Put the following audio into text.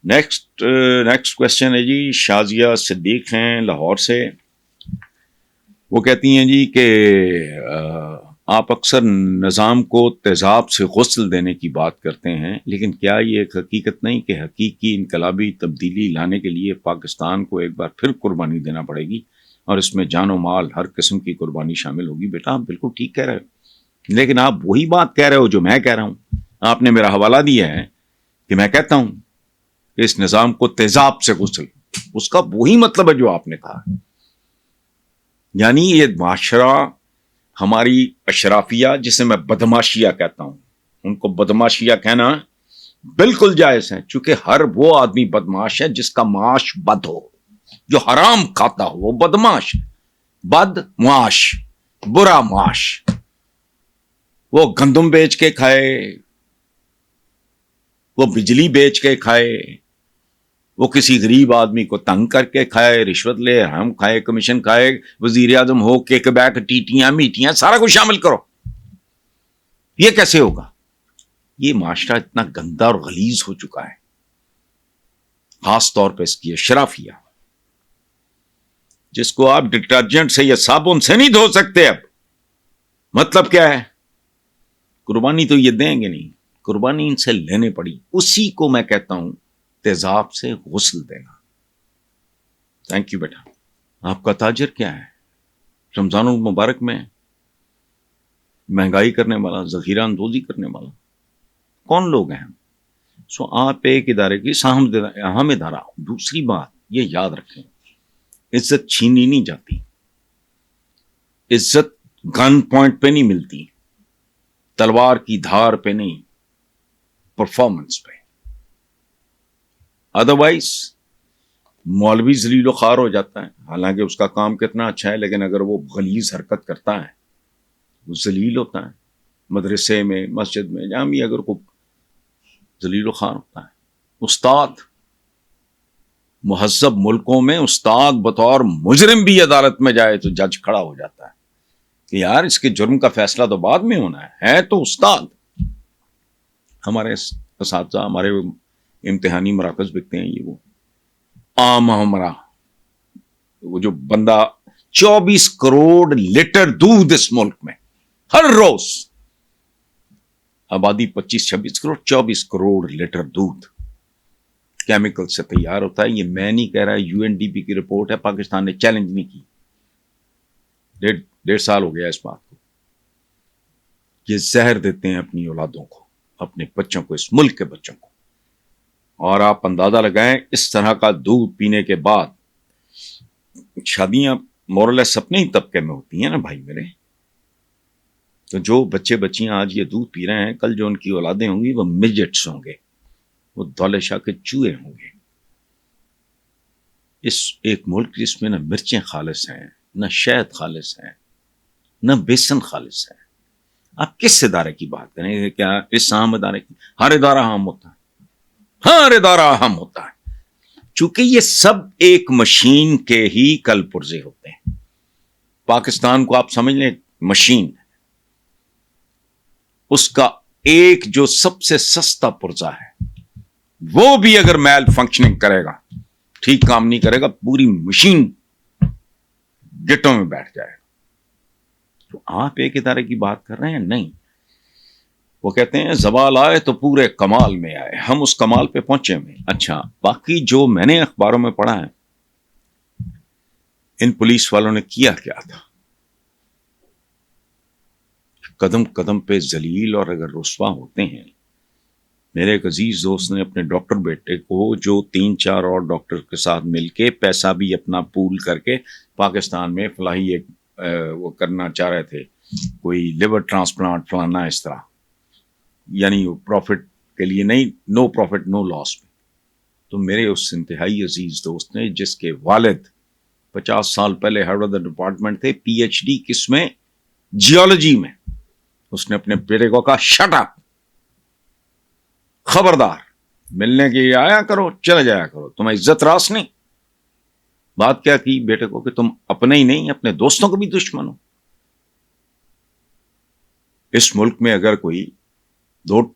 Next question ہے جی، شازیہ صدیق ہیں لاہور سے. وہ کہتی ہیں جی کہ آپ اکثر نظام کو تیزاب سے غسل دینے کی بات کرتے ہیں، لیکن کیا یہ ایک حقیقت نہیں کہ حقیقی انقلابی تبدیلی لانے کے لیے پاکستان کو ایک بار پھر قربانی دینا پڑے گی، اور اس میں جان و مال ہر قسم کی قربانی شامل ہوگی؟ بیٹا آپ بالکل ٹھیک کہہ رہے ہو، لیکن آپ وہی بات کہہ رہے ہو جو میں کہہ رہا ہوں. آپ نے میرا حوالہ دیا ہے کہ میں کہتا ہوں کہ اس نظام کو تیزاب سے غسل، اس کا وہی مطلب ہے جو آپ نے کہا. یعنی یہ معاشرہ، ہماری اشرافیہ جسے میں بدماشیہ کہتا ہوں، ان کو بدماشیہ کہنا بالکل جائز ہے، چونکہ ہر وہ آدمی بدماش ہے جس کا معاش بد ہو، جو حرام کھاتا ہو وہ بدماش، بد معاش، برا معاش. وہ گندم بیچ کے کھائے، وہ بجلی بیچ کے کھائے، وہ کسی غریب آدمی کو تنگ کر کے کھائے، رشوت لے، ہم کھائے، کمیشن کھائے، وزیر اعظم ہو، کیک بیک، ٹیٹیاں میٹیاں سارا کچھ شامل کرو. یہ کیسے ہوگا؟ یہ معاشرہ اتنا گندا اور غلیظ ہو چکا ہے، خاص طور پہ اس کی اشرافیہ، جس کو آپ ڈٹرجنٹ سے یا صابن سے نہیں دھو سکتے. اب مطلب کیا ہے؟ قربانی تو یہ دیں گے نہیں، قربانی ان سے لینے پڑی. اسی کو میں کہتا ہوں تیزاب سے غسل دینا. تھینک یو بیٹا. آپ کا تاجر کیا ہے؟ رمضان المبارک میں مہنگائی کرنے والا، ذخیرہ اندوزی کرنے والا کون لوگ ہیں؟ سو آپ ایک ادارے کی اہم ادارہ. دوسری بات یہ یاد رکھیں، عزت چھینی نہیں جاتی، عزت گن پوائنٹ پہ نہیں ملتی، تلوار کی دھار پہ نہیں، پرفارمنس پہ. ادروائز مولوی ذلیل و خوار ہو جاتا ہے، حالانکہ اس کا کام کتنا اچھا ہے، لیکن اگر وہ غلیظ حرکت کرتا ہے وہ ذلیل ہوتا ہے. مدرسے میں، مسجد میں، جہاں بھی اگر کوئی ذلیل و خوار ہوتا ہے. استاد، مہذب ملکوں میں استاد بطور مجرم بھی عدالت میں جائے تو جج کھڑا ہو جاتا ہے کہ یار اس کے جرم کا فیصلہ تو بعد میں ہونا ہے تو استاد. ہمارے اساتذہ، ہمارے امتحانی مراکز بکتے ہیں، یہ وہ عام ہمارا وہ جو بندہ 24 کروڑ لیٹر دودھ اس ملک میں ہر روز، آبادی 25-26 کروڑ، 24 کروڑ لیٹر دودھ کیمیکل سے تیار ہوتا ہے. یہ میں نہیں کہہ رہا، یو این ڈی پی کی رپورٹ ہے، پاکستان نے چیلنج نہیں کی. 1.5 سال ہو گیا اس بات کو. یہ زہر دیتے ہیں اپنی اولادوں کو، اپنے بچوں کو، اس ملک کے بچوں کو. اور آپ اندازہ لگائیں اس طرح کا دودھ پینے کے بعد شادیاں مورلیس اپنے ہی طبقے میں ہوتی ہیں نا بھائی میرے. تو جو بچے بچیاں آج یہ دودھ پی رہے ہیں، کل جو ان کی اولادیں ہوں گی وہ مڈجٹس ہوں گے، وہ دولت شاہ کے چوہے ہوں گے. اس ایک ملک جس میں نہ مرچیں خالص ہیں، نہ شہد خالص ہیں، نہ بیسن خالص ہے. آپ کس ادارے کی بات کریں گے؟ کیا اس اہم ادارے کی؟ ہر ادارہ اہم ہوتا ہے، ہر ادارہ اہم ہوتا ہے، چونکہ یہ سب ایک مشین کے ہی کل پرزے ہوتے ہیں. پاکستان کو آپ سمجھ لیں مشین، اس کا ایک جو سب سے سستا پرزہ ہے وہ بھی اگر میل فنکشننگ کرے گا، ٹھیک کام نہیں کرے گا، پوری مشین گٹوں میں بیٹھ جائے گا. تو آپ ایک ادارے کی بات کر رہے ہیں؟ نہیں. وہ کہتے ہیں زوال آئے تو پورے کمال میں آئے، ہم اس کمال پہ پہنچے میں. اچھا، باقی جو میں نے اخباروں میں پڑھا ہے، ان پولیس والوں نے کیا کیا تھا؟ قدم قدم پہ ذلیل اور اگر رسوا ہوتے ہیں. میرے ایک عزیز دوست نے اپنے ڈاکٹر بیٹے کو، جو 3-4 اور ڈاکٹر کے ساتھ مل کے پیسہ بھی اپنا پول کر کے پاکستان میں فلاحی ایک وہ کرنا چاہ رہے تھے، کوئی لیور ٹرانسپلانٹ فلانا اس طرح، یعنی پروفٹ کے لیے نہیں، نو پروفٹ نو لاس میں. تو میرے اس انتہائی عزیز دوست نے، جس کے والد 50 سال پہلے ہیڈ آف دا ڈپارٹمنٹ تھے، پی ایچ ڈی کس میں؟ جیولوجی میں، اس نے اپنے بیٹے کو کہا شٹ اپ، خبردار، ملنے کے لیے آیا کرو، چلے جایا کرو، تمہیں عزت راس نہیں. بات کیا کی بیٹے کو کہ تم اپنے ہی نہیں اپنے دوستوں کو بھی دشمن ہو. اس ملک میں اگر کوئی 2